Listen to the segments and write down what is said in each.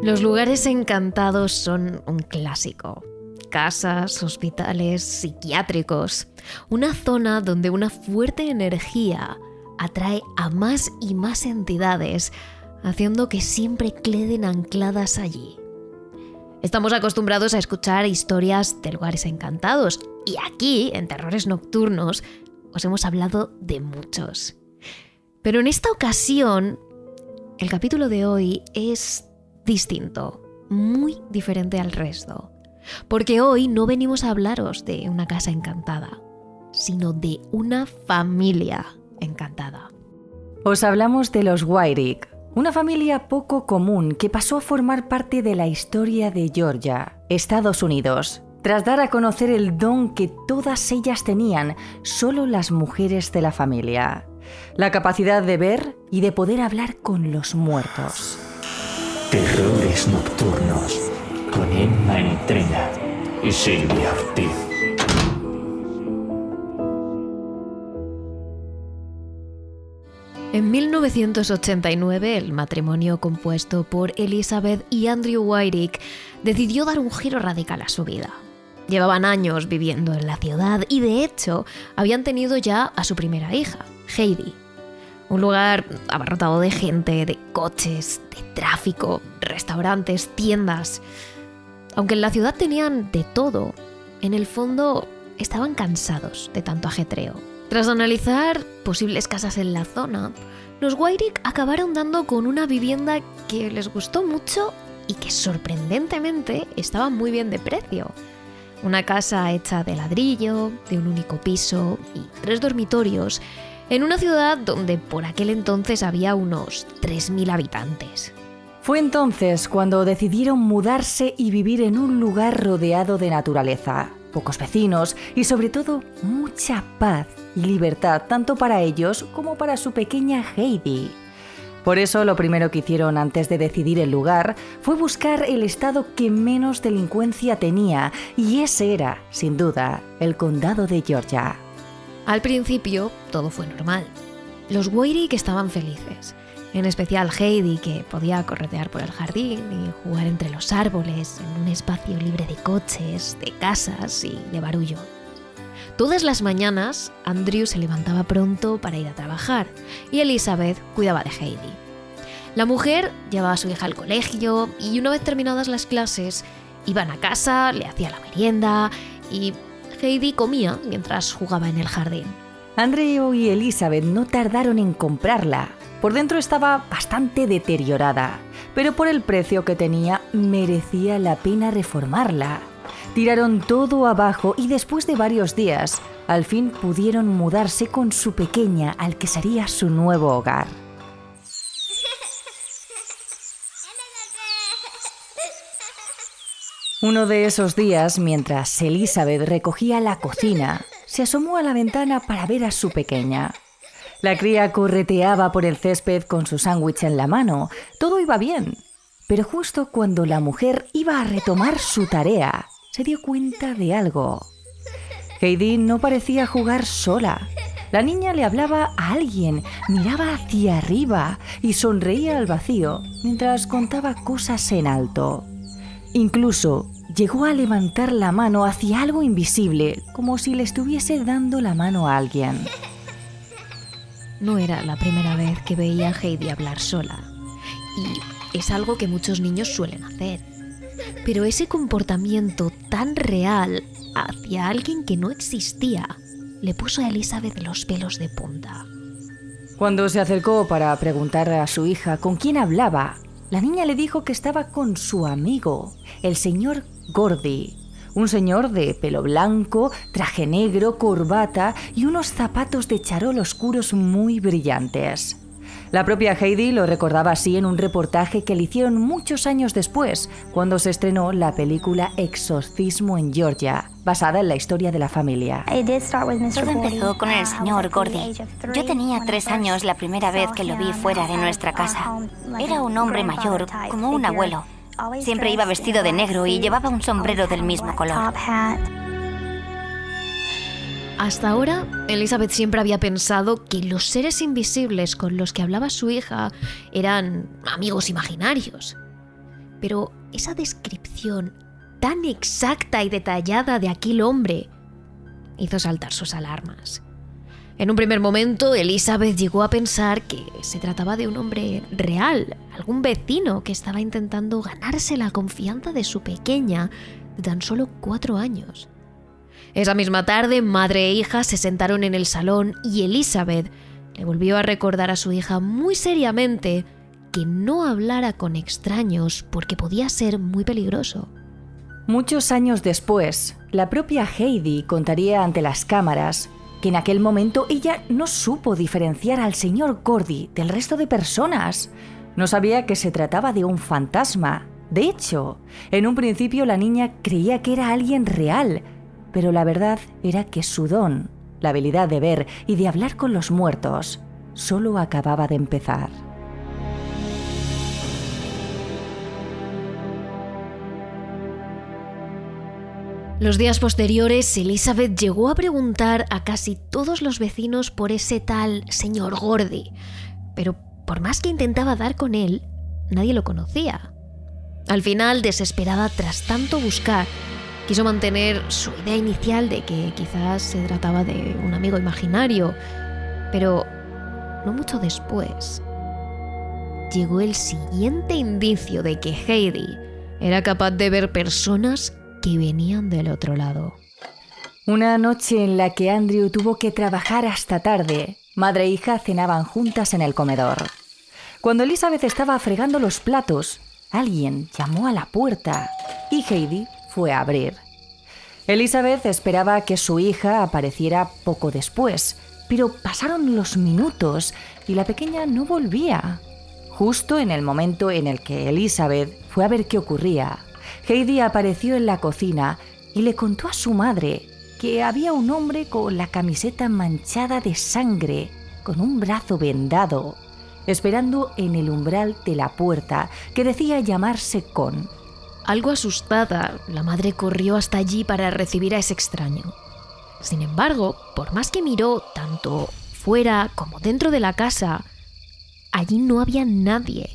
Los lugares encantados son un clásico. Casas, hospitales, psiquiátricos. Una zona donde una fuerte energía atrae a más y más entidades, haciendo que siempre queden ancladas allí. Estamos acostumbrados a escuchar historias de lugares encantados y aquí, en Terrores Nocturnos, os hemos hablado de muchos. Pero en esta ocasión, el capítulo de hoy es distinto, muy diferente al resto. Porque hoy no venimos a hablaros de una casa encantada, sino de una familia encantada. Os hablamos de los Wyrick, una familia poco común que pasó a formar parte de la historia de Georgia, Estados Unidos, tras dar a conocer el don que todas ellas tenían, solo las mujeres de la familia: la capacidad de ver y de poder hablar con los muertos. Terrores Nocturnos, con Emma Entrena y Silvia Ortiz. En 1989, el matrimonio compuesto por Elizabeth y Andrew Wyrick decidió dar un giro radical a su vida. Llevaban años viviendo en la ciudad y, de hecho, habían tenido ya a su primera hija, Heidi. Un lugar abarrotado de gente, de coches, de tráfico, restaurantes, tiendas. Aunque en la ciudad tenían de todo, en el fondo estaban cansados de tanto ajetreo. Tras analizar posibles casas en la zona, los Wyrick acabaron dando con una vivienda que les gustó mucho y que sorprendentemente estaba muy bien de precio. Una casa hecha de ladrillo, de un único piso y 3 dormitorios, en una ciudad donde por aquel entonces había unos 3.000 habitantes. Fue entonces cuando decidieron mudarse y vivir en un lugar rodeado de naturaleza, pocos vecinos y sobre todo mucha paz y libertad tanto para ellos como para su pequeña Heidi. Por eso lo primero que hicieron antes de decidir el lugar fue buscar el estado que menos delincuencia tenía, y ese era, sin duda, el condado de Georgia. Al principio todo fue normal. Los Wyrick estaban felices, en especial Heidi, que podía corretear por el jardín y jugar entre los árboles en un espacio libre de coches, de casas y de barullo. Todas las mañanas Andrew se levantaba pronto para ir a trabajar y Elizabeth cuidaba de Heidi. La mujer llevaba a su hija al colegio y una vez terminadas las clases iban a casa, le hacía la merienda y Heidi comía mientras jugaba en el jardín. Andrew y Elizabeth no tardaron en comprarla. Por dentro estaba bastante deteriorada, pero por el precio que tenía merecía la pena reformarla. Tiraron todo abajo y después de varios días, al fin pudieron mudarse con su pequeña al que sería su nuevo hogar. Uno de esos días, mientras Elizabeth recogía la cocina, se asomó a la ventana para ver a su pequeña. La cría correteaba por el césped con su sándwich en la mano. Todo iba bien, pero justo cuando la mujer iba a retomar su tarea, se dio cuenta de algo. Heidi no parecía jugar sola. La niña le hablaba a alguien, miraba hacia arriba y sonreía al vacío mientras contaba cosas en alto. Incluso llegó a levantar la mano hacia algo invisible, como si le estuviese dando la mano a alguien. No era la primera vez que veía a Heidi hablar sola, y es algo que muchos niños suelen hacer. Pero ese comportamiento tan real hacia alguien que no existía le puso a Elizabeth los pelos de punta. Cuando se acercó para preguntar a su hija con quién hablaba, la niña le dijo que estaba con su amigo, el señor Gordy, un señor de pelo blanco, traje negro, corbata y unos zapatos de charol oscuros muy brillantes. La propia Heidi lo recordaba así en un reportaje que le hicieron muchos años después, cuando se estrenó la película Exorcismo en Georgia, basada en la historia de la familia. Todo empezó con el señor Gordy. Yo tenía 3 años la primera vez que lo vi fuera de nuestra casa. Era un hombre mayor, como un abuelo. Siempre iba vestido de negro y llevaba un sombrero del mismo color. Hasta ahora, Elizabeth siempre había pensado que los seres invisibles con los que hablaba su hija eran amigos imaginarios. Pero esa descripción tan exacta y detallada de aquel hombre hizo saltar sus alarmas. En un primer momento, Elizabeth llegó a pensar que se trataba de un hombre real, algún vecino que estaba intentando ganarse la confianza de su pequeña de tan solo 4 años. Esa misma tarde, madre e hija se sentaron en el salón y Elizabeth le volvió a recordar a su hija muy seriamente que no hablara con extraños porque podía ser muy peligroso. Muchos años después, la propia Heidi contaría ante las cámaras que en aquel momento ella no supo diferenciar al señor Gordy del resto de personas. No sabía que se trataba de un fantasma. De hecho, en un principio la niña creía que era alguien real, pero la verdad era que su don, la habilidad de ver y de hablar con los muertos, solo acababa de empezar. Los días posteriores, Elizabeth llegó a preguntar a casi todos los vecinos por ese tal señor Gordy, pero por más que intentaba dar con él, nadie lo conocía. Al final, desesperada tras tanto buscar, quiso mantener su idea inicial de que quizás se trataba de un amigo imaginario, pero no mucho después llegó el siguiente indicio de que Heidi era capaz de ver personas que venían del otro lado. Una noche en la que Andrew tuvo que trabajar hasta tarde, madre e hija cenaban juntas en el comedor. Cuando Elizabeth estaba fregando los platos, alguien llamó a la puerta y Heidi fue a abrir. Elizabeth esperaba que su hija apareciera poco después, pero pasaron los minutos y la pequeña no volvía. Justo en el momento en el que Elizabeth fue a ver qué ocurría, Heidi apareció en la cocina y le contó a su madre que había un hombre con la camiseta manchada de sangre, con un brazo vendado, esperando en el umbral de la puerta, que decía llamarse Con. Algo asustada, la madre corrió hasta allí para recibir a ese extraño. Sin embargo, por más que miró tanto fuera como dentro de la casa, allí no había nadie.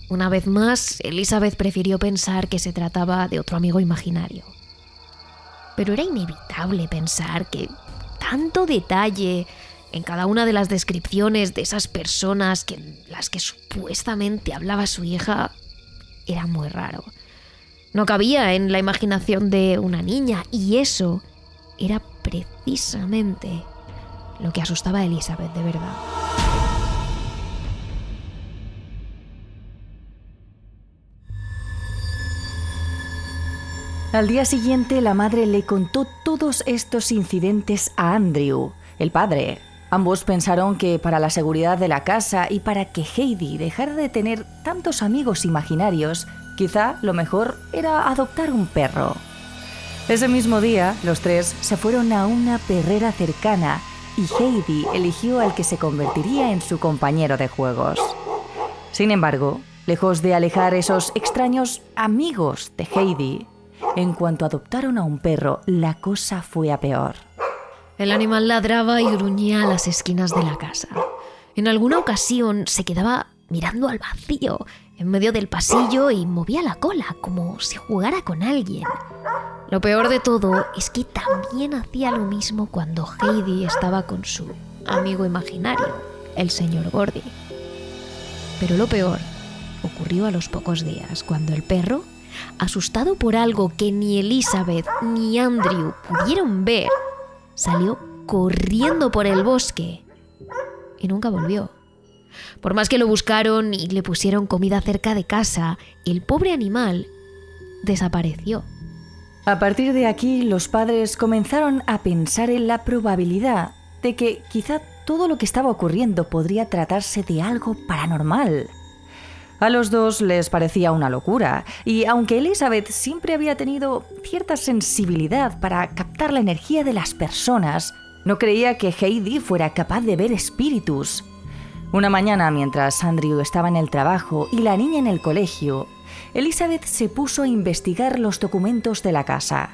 Una vez más, Elizabeth prefirió pensar que se trataba de otro amigo imaginario. Pero era inevitable pensar que tanto detalle en cada una de las descripciones de esas personas las que supuestamente hablaba su hija era muy raro. No cabía en la imaginación de una niña y eso era precisamente lo que asustaba a Elizabeth de verdad. Al día siguiente, la madre le contó todos estos incidentes a Andrew, el padre. Ambos pensaron que para la seguridad de la casa y para que Heidi dejara de tener tantos amigos imaginarios, quizá lo mejor era adoptar un perro. Ese mismo día, los tres se fueron a una perrera cercana y Heidi eligió al que se convertiría en su compañero de juegos. Sin embargo, lejos de alejar esos extraños amigos de Heidi, en cuanto adoptaron a un perro, la cosa fue a peor. El animal ladraba y gruñía a las esquinas de la casa. En alguna ocasión se quedaba mirando al vacío en medio del pasillo y movía la cola como si jugara con alguien. Lo peor de todo es que también hacía lo mismo cuando Heidi estaba con su amigo imaginario, el señor Gordy. Pero lo peor ocurrió a los pocos días, cuando el perro, asustado por algo que ni Elizabeth ni Andrew pudieron ver, salió corriendo por el bosque y nunca volvió. Por más que lo buscaron y le pusieron comida cerca de casa, el pobre animal desapareció. A partir de aquí, los padres comenzaron a pensar en la probabilidad de que quizá todo lo que estaba ocurriendo podría tratarse de algo paranormal. A los dos les parecía una locura, y aunque Elizabeth siempre había tenido cierta sensibilidad para captar la energía de las personas, no creía que Heidi fuera capaz de ver espíritus. Una mañana, mientras Andrew estaba en el trabajo y la niña en el colegio, Elizabeth se puso a investigar los documentos de la casa.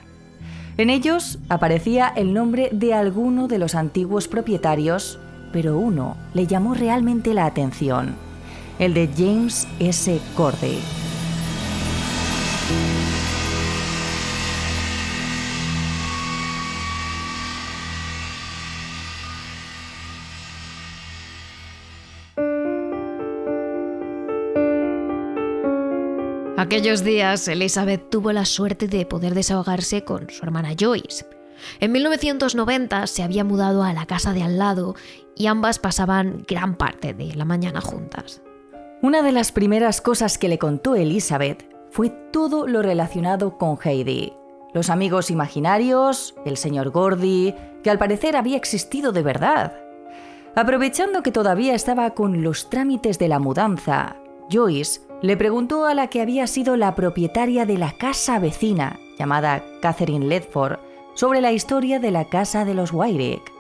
En ellos aparecía el nombre de alguno de los antiguos propietarios, pero uno le llamó realmente la atención: el de James S. Gordy. Aquellos días, Elizabeth tuvo la suerte de poder desahogarse con su hermana Joyce. En 1990 se había mudado a la casa de al lado y ambas pasaban gran parte de la mañana juntas. Una de las primeras cosas que le contó Elizabeth fue todo lo relacionado con Heidi. Los amigos imaginarios, el señor Gordy, que al parecer había existido de verdad. Aprovechando que todavía estaba con los trámites de la mudanza, Joyce le preguntó a la que había sido la propietaria de la casa vecina, llamada Catherine Ledford, sobre la historia de la casa de los Wyrick.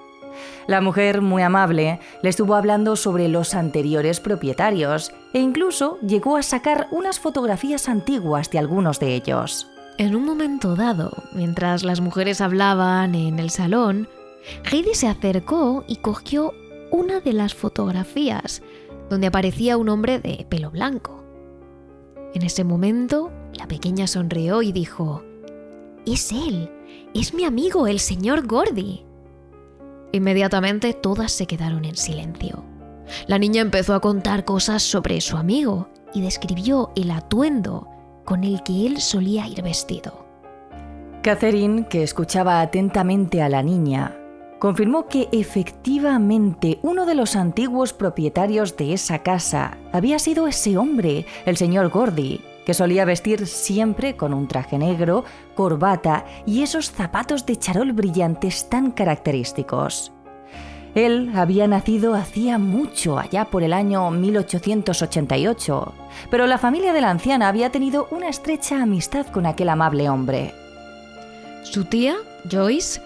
La mujer, muy amable, le estuvo hablando sobre los anteriores propietarios e incluso llegó a sacar unas fotografías antiguas de algunos de ellos. En un momento dado, mientras las mujeres hablaban en el salón, Heidi se acercó y cogió una de las fotografías donde aparecía un hombre de pelo blanco. En ese momento, la pequeña sonrió y dijo: «Es él, es mi amigo, el señor Gordy». Inmediatamente todas se quedaron en silencio. La niña empezó a contar cosas sobre su amigo y describió el atuendo con el que él solía ir vestido. Catherine, que escuchaba atentamente a la niña, confirmó que efectivamente uno de los antiguos propietarios de esa casa había sido ese hombre, el señor Gordy, que solía vestir siempre con un traje negro, corbata y esos zapatos de charol brillantes tan característicos. Él había nacido hacía mucho, allá por el año 1888, pero la familia de la anciana había tenido una estrecha amistad con aquel amable hombre. Su tía, Joyce,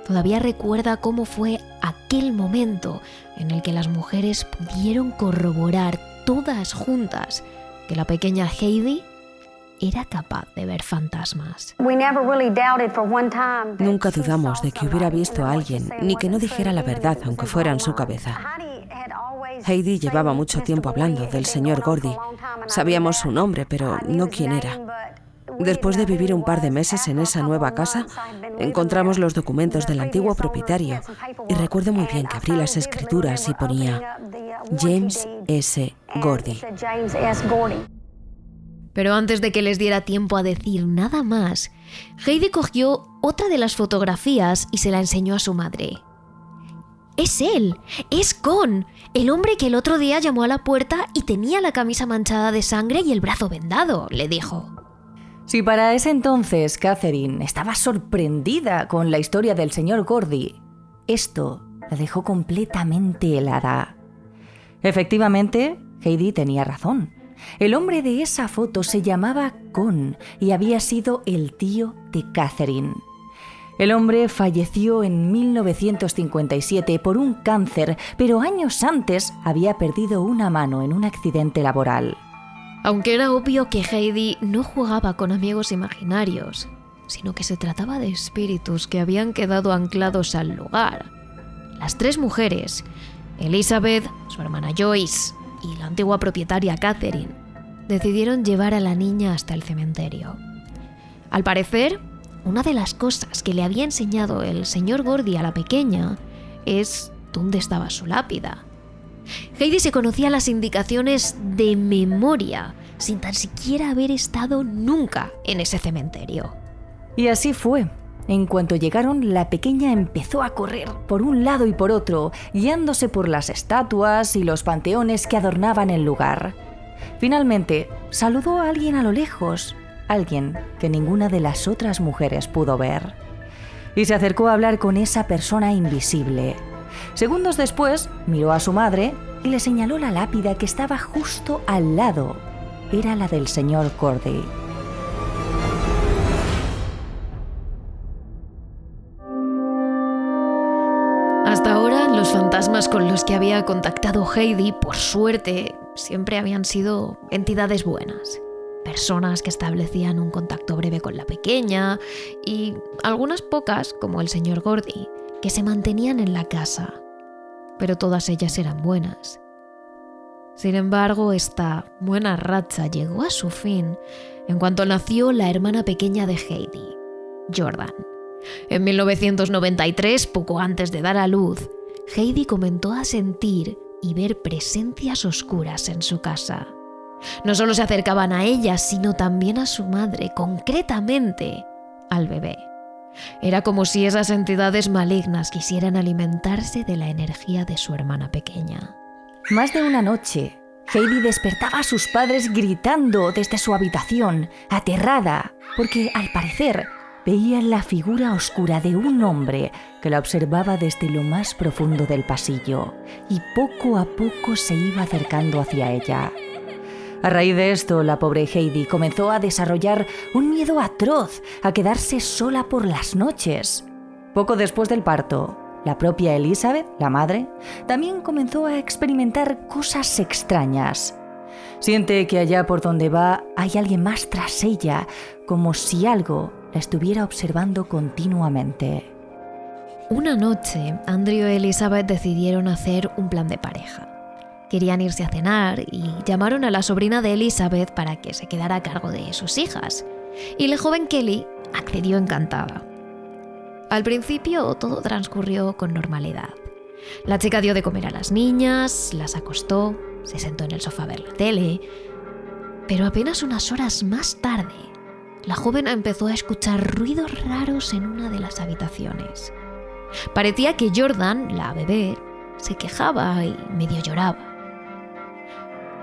todavía recuerda cómo fue aquel momento en el que las mujeres pudieron corroborar todas juntas que la pequeña Heidi era capaz de ver fantasmas. Nunca dudamos de que hubiera visto a alguien, ni que no dijera la verdad, aunque fuera en su cabeza. Heidi llevaba mucho tiempo hablando del señor Gordy. Sabíamos su nombre, pero no quién era. Después de vivir un par de meses en esa nueva casa, encontramos los documentos del antiguo propietario y recuerdo muy bien que abrí las escrituras y ponía James S. Gordy. Pero antes de que les diera tiempo a decir nada más, Heidi cogió otra de las fotografías y se la enseñó a su madre. «Es él, es Con, el hombre que el otro día llamó a la puerta y tenía la camisa manchada de sangre y el brazo vendado», le dijo. Si para ese entonces Catherine estaba sorprendida con la historia del señor Gordy, esto la dejó completamente helada. Efectivamente, Heidi tenía razón. El hombre de esa foto se llamaba Con y había sido el tío de Catherine. El hombre falleció en 1957 por un cáncer, pero años antes había perdido una mano en un accidente laboral. Aunque era obvio que Heidi no jugaba con amigos imaginarios, sino que se trataba de espíritus que habían quedado anclados al lugar. Las tres mujeres, Elizabeth, su hermana Joyce y la antigua propietaria Catherine, decidieron llevar a la niña hasta el cementerio. Al parecer, una de las cosas que le había enseñado el señor Gordy a la pequeña es dónde estaba su lápida. Heidi se conocía las indicaciones de memoria, sin tan siquiera haber estado nunca en ese cementerio. Y así fue. En cuanto llegaron, la pequeña empezó a correr por un lado y por otro, guiándose por las estatuas y los panteones que adornaban el lugar. Finalmente, saludó a alguien a lo lejos, alguien que ninguna de las otras mujeres pudo ver. Y se acercó a hablar con esa persona invisible. Segundos después, miró a su madre y le señaló la lápida que estaba justo al lado. Era la del señor Gordy. Hasta ahora, los fantasmas con los que había contactado Heidi, por suerte, siempre habían sido entidades buenas. Personas que establecían un contacto breve con la pequeña y algunas pocas, como el señor Gordy, que se mantenían en la casa. Pero todas ellas eran buenas. Sin embargo, esta buena racha llegó a su fin en cuanto nació la hermana pequeña de Heidi, Jordan. En 1993, poco antes de dar a luz, Heidi comenzó a sentir y ver presencias oscuras en su casa. No solo se acercaban a ella, sino también a su madre, concretamente al bebé. Era como si esas entidades malignas quisieran alimentarse de la energía de su hermana pequeña. Más de una noche, Heidi despertaba a sus padres gritando desde su habitación, aterrada, porque al parecer veía la figura oscura de un hombre que la observaba desde lo más profundo del pasillo y poco a poco se iba acercando hacia ella. A raíz de esto, la pobre Heidi comenzó a desarrollar un miedo atroz a quedarse sola por las noches. Poco después del parto, la propia Elizabeth, la madre, también comenzó a experimentar cosas extrañas. Siente que allá por donde va hay alguien más tras ella, como si algo la estuviera observando continuamente. Una noche, Andrew y Elizabeth decidieron hacer un plan de pareja. Querían irse a cenar y llamaron a la sobrina de Elizabeth para que se quedara a cargo de sus hijas. Y la joven Kelly accedió encantada. Al principio todo transcurrió con normalidad. La chica dio de comer a las niñas, las acostó, se sentó en el sofá a ver la tele. Pero apenas unas horas más tarde, la joven empezó a escuchar ruidos raros en una de las habitaciones. Parecía que Jordan, la bebé, se quejaba y medio lloraba.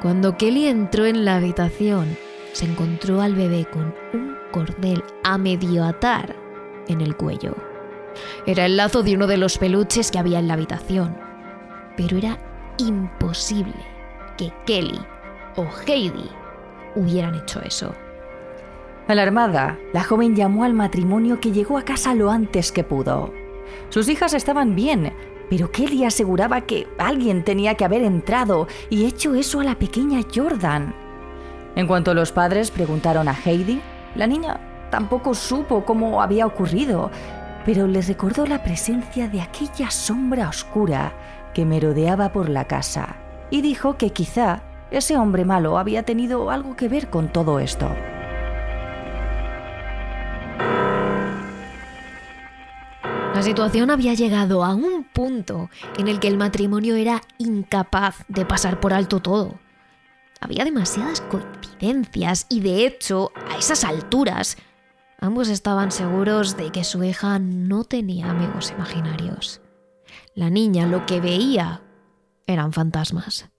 Cuando Kelly entró en la habitación, se encontró al bebé con un cordel a medio atar en el cuello. Era el lazo de uno de los peluches que había en la habitación, pero era imposible que Kelly o Heidi hubieran hecho eso. Alarmada, la joven llamó al matrimonio que llegó a casa lo antes que pudo. Sus hijas estaban bien, pero Kelly aseguraba que alguien tenía que haber entrado y hecho eso a la pequeña Jordan. En cuanto los padres preguntaron a Heidi, la niña tampoco supo cómo había ocurrido, pero les recordó la presencia de aquella sombra oscura que merodeaba por la casa y dijo que quizá ese hombre malo había tenido algo que ver con todo esto. La situación había llegado a un punto en el que el matrimonio era incapaz de pasar por alto todo. Había demasiadas coincidencias y, de hecho, a esas alturas, ambos estaban seguros de que su hija no tenía amigos imaginarios. La niña lo que veía eran fantasmas.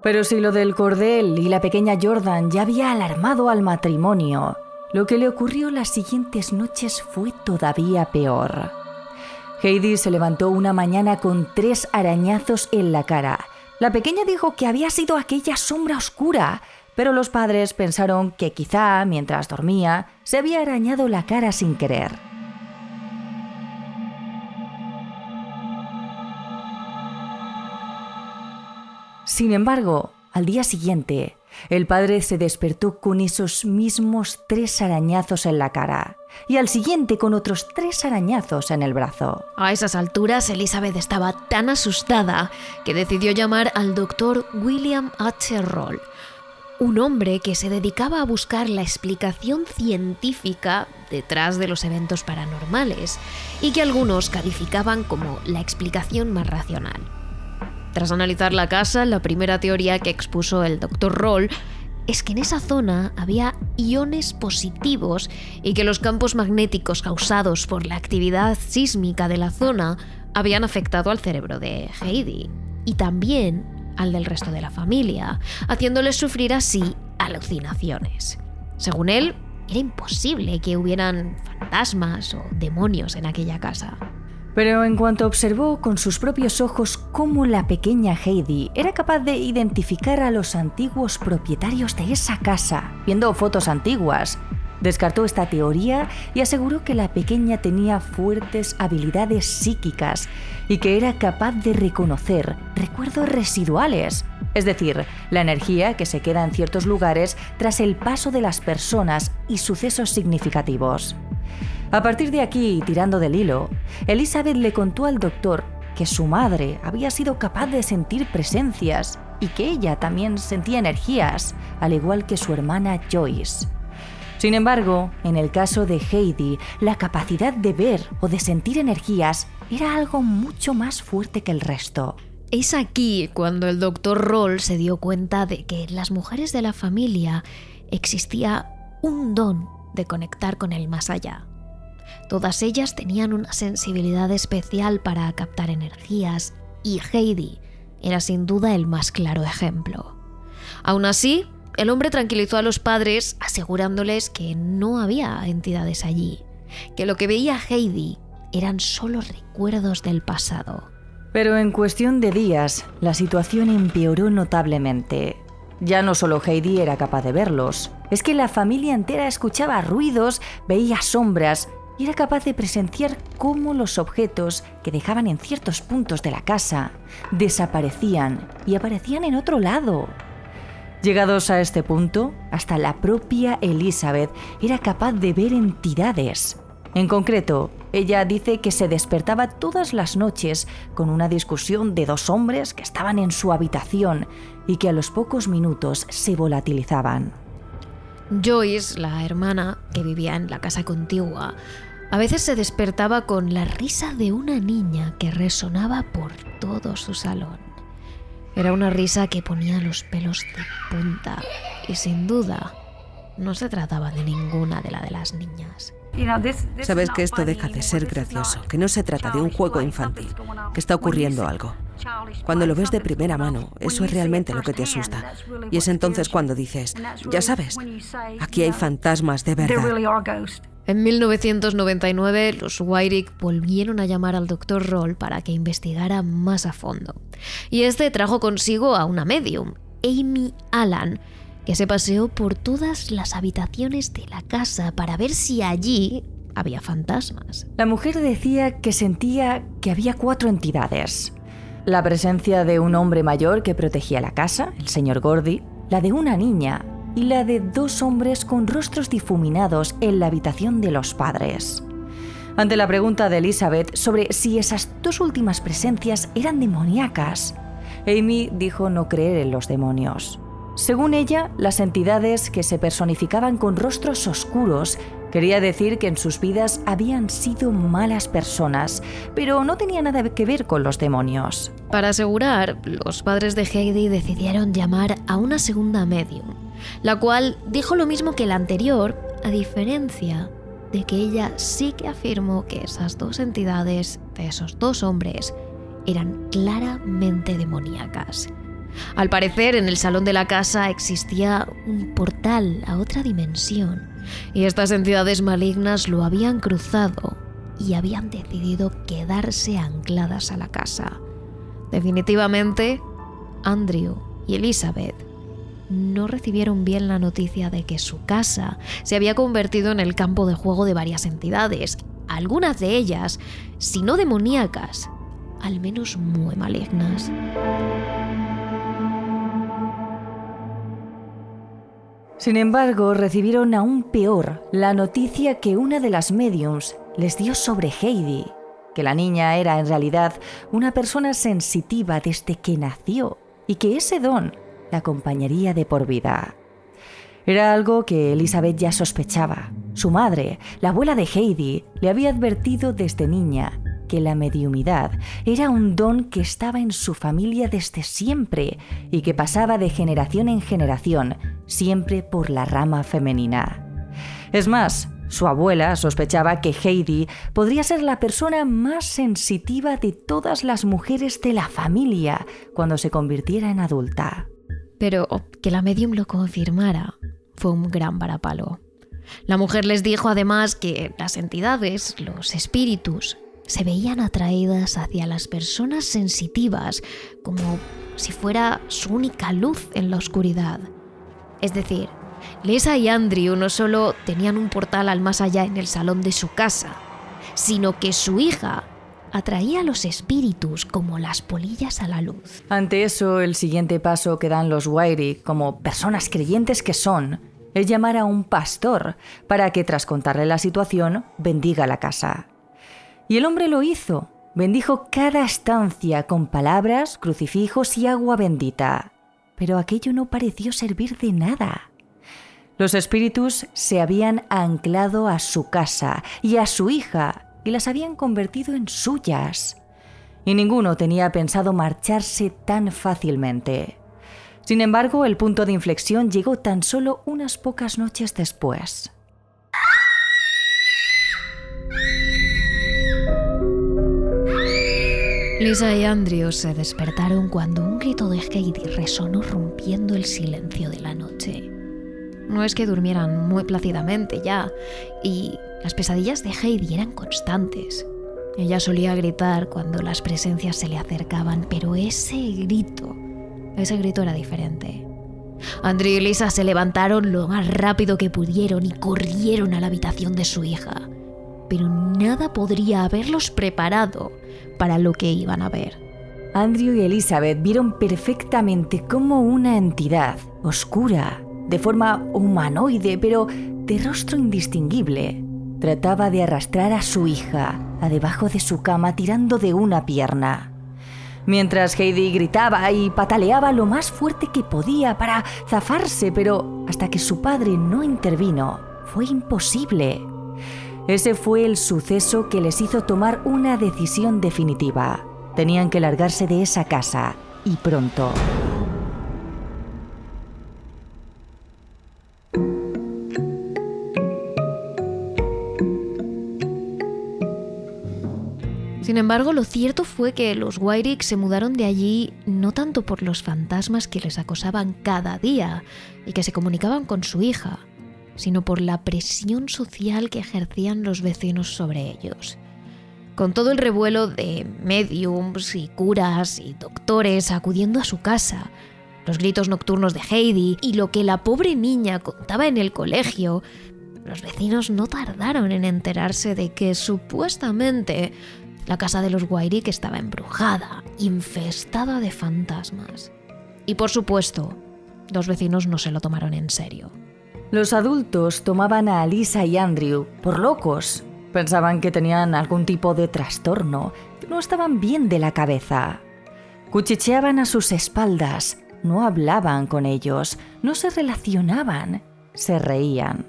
Pero si lo del cordel y la pequeña Jordan ya había alarmado al matrimonio, lo que le ocurrió las siguientes noches fue todavía peor. Heidi se levantó una mañana con 3 arañazos en la cara. La pequeña dijo que había sido aquella sombra oscura, pero los padres pensaron que quizá, mientras dormía, se había arañado la cara sin querer. Sin embargo, al día siguiente, el padre se despertó con esos mismos 3 arañazos en la cara y al siguiente con otros 3 arañazos en el brazo. A esas alturas, Elizabeth estaba tan asustada que decidió llamar al doctor William H. Roll, un hombre que se dedicaba a buscar la explicación científica detrás de los eventos paranormales y que algunos calificaban como la explicación más racional. Tras analizar la casa, la primera teoría que expuso el Dr. Roll es que en esa zona había iones positivos y que los campos magnéticos causados por la actividad sísmica de la zona habían afectado al cerebro de Heidi y también al del resto de la familia, haciéndoles sufrir así alucinaciones. Según él, era imposible que hubieran fantasmas o demonios en aquella casa. Pero en cuanto observó con sus propios ojos cómo la pequeña Heidi era capaz de identificar a los antiguos propietarios de esa casa, viendo fotos antiguas, descartó esta teoría y aseguró que la pequeña tenía fuertes habilidades psíquicas y que era capaz de reconocer recuerdos residuales, es decir, la energía que se queda en ciertos lugares tras el paso de las personas y sucesos significativos. A partir de aquí, tirando del hilo, Elizabeth le contó al doctor que su madre había sido capaz de sentir presencias y que ella también sentía energías, al igual que su hermana Joyce. Sin embargo, en el caso de Heidi, la capacidad de ver o de sentir energías era algo mucho más fuerte que el resto. Es aquí cuando el Dr. Roll se dio cuenta de que en las mujeres de la familia existía un don de conectar con el más allá. Todas ellas tenían una sensibilidad especial para captar energías y Heidi era sin duda el más claro ejemplo. Aún así, el hombre tranquilizó a los padres asegurándoles que no había entidades allí, que lo que veía Heidi eran solo recuerdos del pasado. Pero en cuestión de días, la situación empeoró notablemente. Ya no solo Heidi era capaz de verlos, es que la familia entera escuchaba ruidos, veía sombras y era capaz de presenciar cómo los objetos que dejaban en ciertos puntos de la casa desaparecían y aparecían en otro lado. Llegados a este punto, hasta la propia Elizabeth era capaz de ver entidades. En concreto, ella dice que se despertaba todas las noches con una discusión de dos hombres que estaban en su habitación y que a los pocos minutos se volatilizaban. Joyce, la hermana que vivía en la casa contigua, a veces se despertaba con la risa de una niña que resonaba por todo su salón. Era una risa que ponía los pelos de punta y sin duda no se trataba de ninguna de las niñas. Sabes que esto deja de ser gracioso, que no se trata de un juego infantil, que está ocurriendo algo. Cuando lo ves de primera mano, eso es realmente lo que te asusta. Y es entonces cuando dices, ya sabes, aquí hay fantasmas de verdad. En 1999, los Wyrick volvieron a llamar al Dr. Roll para que investigara más a fondo. Y este trajo consigo a una medium, Amy Allan, que se paseó por todas las habitaciones de la casa para ver si allí había fantasmas. La mujer decía que sentía que había 4 entidades. La presencia de un hombre mayor que protegía la casa, el señor Gordy, la de una niña y la de 2 hombres con rostros difuminados en la habitación de los padres. Ante la pregunta de Elizabeth sobre si esas 2 últimas presencias eran demoníacas, Amy dijo no creer en los demonios. Según ella, las entidades que se personificaban con rostros oscuros quería decir que en sus vidas habían sido malas personas, pero no tenía nada que ver con los demonios. Para asegurar, los padres de Heidi decidieron llamar a una segunda medium, la cual dijo lo mismo que la anterior, a diferencia de que ella sí que afirmó que esas 2 entidades de esos 2 hombres eran claramente demoníacas. Al parecer, en el salón de la casa existía un portal a otra dimensión y estas entidades malignas lo habían cruzado y habían decidido quedarse ancladas a la casa. Definitivamente, Andrew y Elizabeth no recibieron bien la noticia de que su casa se había convertido en el campo de juego de varias entidades, algunas de ellas, si no demoníacas, al menos muy malignas. Sin embargo, recibieron aún peor la noticia que una de las mediums les dio sobre Heidi, que la niña era en realidad una persona sensitiva desde que nació y que ese don la acompañaría de por vida. Era algo que Elizabeth ya sospechaba. Su madre, la abuela de Heidi, le había advertido desde niña que la mediumidad era un don que estaba en su familia desde siempre y que pasaba de generación en generación, siempre por la rama femenina. Es más, su abuela sospechaba que Heidi podría ser la persona más sensitiva de todas las mujeres de la familia cuando se convirtiera en adulta. Pero que la medium lo confirmara fue un gran varapalo. La mujer les dijo además que las entidades, los espíritus, se veían atraídas hacia las personas sensitivas como si fuera su única luz en la oscuridad. Es decir, Lisa y Andrew no solo tenían un portal al más allá en el salón de su casa, sino que su hija atraía a los espíritus como las polillas a la luz. Ante eso, el siguiente paso que dan los Wyrick, como personas creyentes que son, es llamar a un pastor para que, tras contarle la situación, bendiga la casa. Y el hombre lo hizo. Bendijo cada estancia con palabras, crucifijos y agua bendita. Pero aquello no pareció servir de nada. Los espíritus se habían anclado a su casa y a su hija y las habían convertido en suyas. Y ninguno tenía pensado marcharse tan fácilmente. Sin embargo, el punto de inflexión llegó tan solo unas pocas noches después. Lisa y Andrew se despertaron cuando un grito de Heidi resonó rompiendo el silencio de la noche. No es que durmieran muy plácidamente ya, y las pesadillas de Heidi eran constantes. Ella solía gritar cuando las presencias se le acercaban, pero ese grito era diferente. Andrew y Lisa se levantaron lo más rápido que pudieron y corrieron a la habitación de su hija. Pero nada podría haberlos preparado para lo que iban a ver. Andrew y Elizabeth vieron perfectamente cómo una entidad oscura, de forma humanoide, pero de rostro indistinguible, trataba de arrastrar a su hija a debajo de su cama tirando de una pierna. Mientras Heidi gritaba y pataleaba lo más fuerte que podía para zafarse, pero hasta que su padre no intervino, fue imposible. Ese fue el suceso que les hizo tomar una decisión definitiva. Tenían que largarse de esa casa, y pronto. Sin embargo, lo cierto fue que los Wyrick se mudaron de allí no tanto por los fantasmas que les acosaban cada día y que se comunicaban con su hija, sino por la presión social que ejercían los vecinos sobre ellos. Con todo el revuelo de médiums y curas y doctores acudiendo a su casa, los gritos nocturnos de Heidi y lo que la pobre niña contaba en el colegio, los vecinos no tardaron en enterarse de que supuestamente la casa de los Wyrick estaba embrujada, infestada de fantasmas. Y por supuesto, los vecinos no se lo tomaron en serio. Los adultos tomaban a Lisa y Andrew por locos. Pensaban que tenían algún tipo de trastorno, que no estaban bien de la cabeza. Cuchicheaban a sus espaldas, no hablaban con ellos, no se relacionaban, se reían.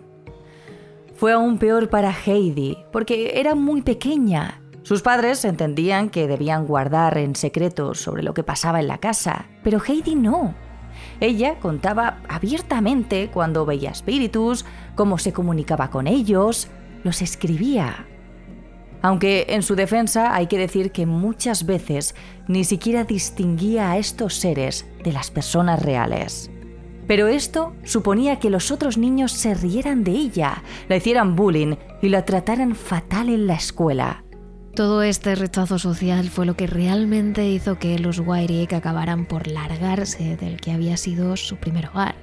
Fue aún peor para Heidi, porque era muy pequeña. Sus padres entendían que debían guardar en secreto sobre lo que pasaba en la casa, pero Heidi no. Ella contaba abiertamente cuando veía espíritus, cómo se comunicaba con ellos, los escribía. Aunque en su defensa hay que decir que muchas veces ni siquiera distinguía a estos seres de las personas reales. Pero esto suponía que los otros niños se rieran de ella, la hicieran bullying y la trataran fatal en la escuela. Todo este rechazo social fue lo que realmente hizo que los Wyrick acabaran por largarse del que había sido su primer hogar.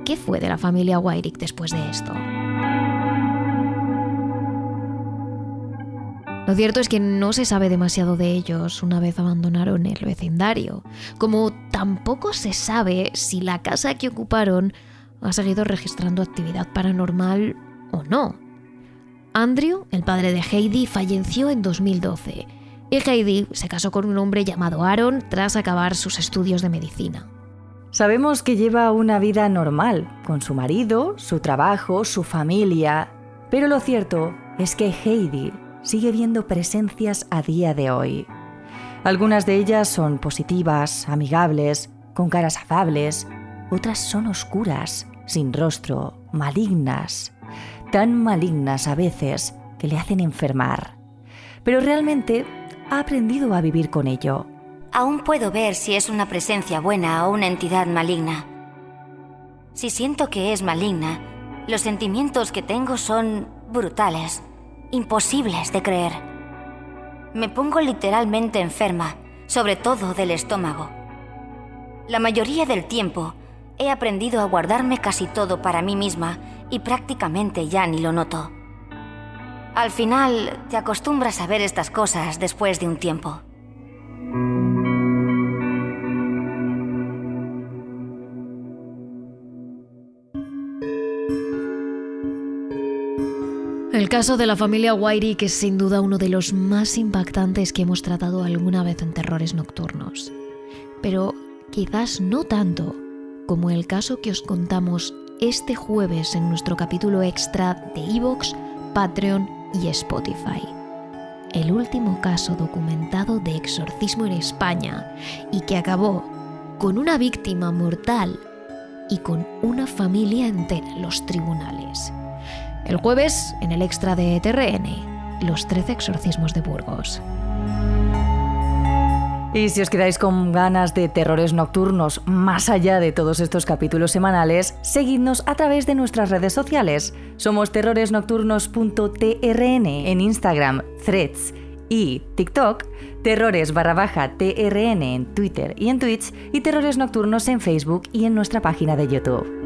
¿Qué fue de la familia Wyrick después de esto? Lo cierto es que no se sabe demasiado de ellos una vez abandonaron el vecindario, como tampoco se sabe si la casa que ocuparon ha seguido registrando actividad paranormal o no. Andrew, el padre de Heidi, falleció en 2012 y Heidi se casó con un hombre llamado Aaron tras acabar sus estudios de medicina. Sabemos que lleva una vida normal, con su marido, su trabajo, su familia, pero lo cierto es que Heidi sigue viendo presencias a día de hoy. Algunas de ellas son positivas, amigables, con caras afables. Otras son oscuras, sin rostro, malignas. Tan malignas a veces que le hacen enfermar. Pero realmente ha aprendido a vivir con ello. Aún puedo ver si es una presencia buena o una entidad maligna. Si siento que es maligna, los sentimientos que tengo son brutales. Imposibles de creer. Me pongo literalmente enferma, sobre todo del estómago. La mayoría del tiempo he aprendido a guardarme casi todo para mí misma y prácticamente ya ni lo noto. Al final, te acostumbras a ver estas cosas después de un tiempo. El caso de la familia Wyrick es sin duda uno de los más impactantes que hemos tratado alguna vez en Terrores Nocturnos. Pero quizás no tanto como el caso que os contamos este jueves en nuestro capítulo extra de iVoox, Patreon y Spotify. El último caso documentado de exorcismo en España y que acabó con una víctima mortal y con una familia entera en los tribunales. El jueves, en el extra de TRN, los 13 exorcismos de Burgos. Y si os quedáis con ganas de Terrores Nocturnos más allá de todos estos capítulos semanales, seguidnos a través de nuestras redes sociales. Somos terroresnocturnos.trn en Instagram, Threads y TikTok, terrores_TRN en Twitter y en Twitch, y Terrores Nocturnos en Facebook y en nuestra página de YouTube.